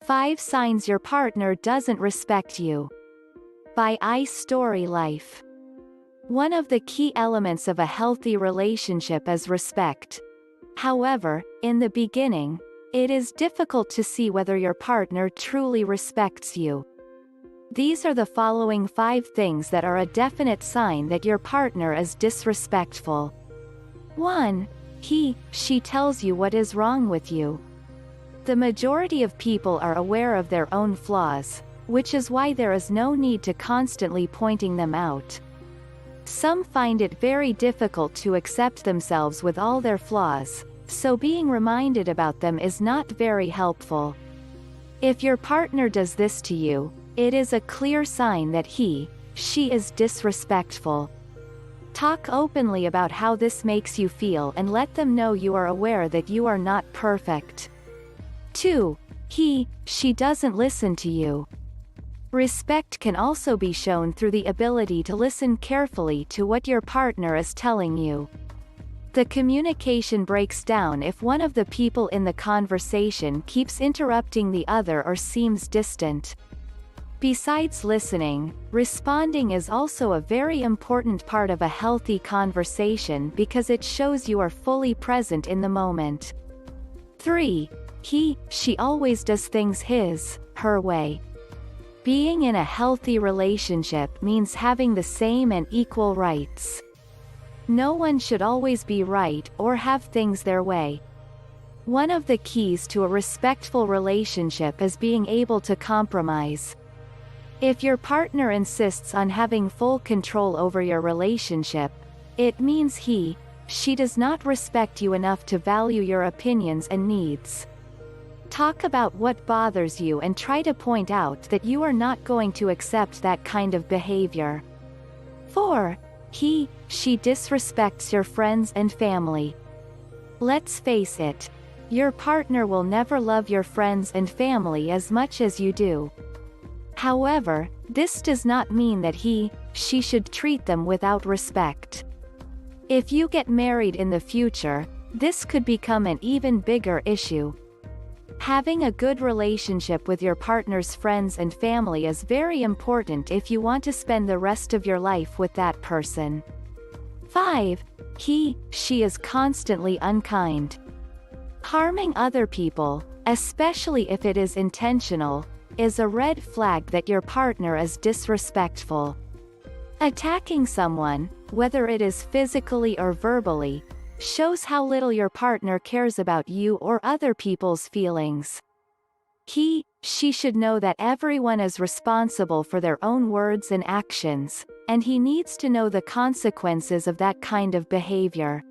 5 Signs Your Partner Doesn't Respect You. By Istorylife. One of the key elements of a healthy relationship is respect. However, in the beginning, it is difficult to see whether your partner truly respects you. These are the following 5 things that are a definite sign that your partner is disrespectful. 1. She tells you what is wrong with you. The majority of people are aware of their own flaws, which is why there is no need to constantly pointing them out. Some find it very difficult to accept themselves with all their flaws, so being reminded about them is not very helpful. If your partner does this to you, it is a clear sign that she is disrespectful. Talk openly about how this makes you feel and let them know you are aware that you are not perfect. 2. She doesn't listen to you. Respect can also be shown through the ability to listen carefully to what your partner is telling you. The communication breaks down if one of the people in the conversation keeps interrupting the other or seems distant. Besides listening, responding is also a very important part of a healthy conversation because it shows you are fully present in the moment. 3. She always does things her way. Being in a healthy relationship means having the same and equal rights. No one should always be right or have things their way. One of the keys to a respectful relationship is being able to compromise. If your partner insists on having full control over your relationship, it means she does not respect you enough to value your opinions and needs. Talk about what bothers you and try to point out that you are not going to accept that kind of behavior. 4. She disrespects your friends and family. Let's face it, your partner will never love your friends and family as much as you do. However, this does not mean that she should treat them without respect. If you get married in the future, this could become an even bigger issue. Having a good relationship with your partner's friends and family is very important if you want to spend the rest of your life with that person. 5. She is constantly unkind. Harming other people, especially if it is intentional, is a red flag that your partner is disrespectful. Attacking someone, whether it is physically or verbally, shows how little your partner cares about you or other people's feelings. She should know that everyone is responsible for their own words and actions, and he needs to know the consequences of that kind of behavior.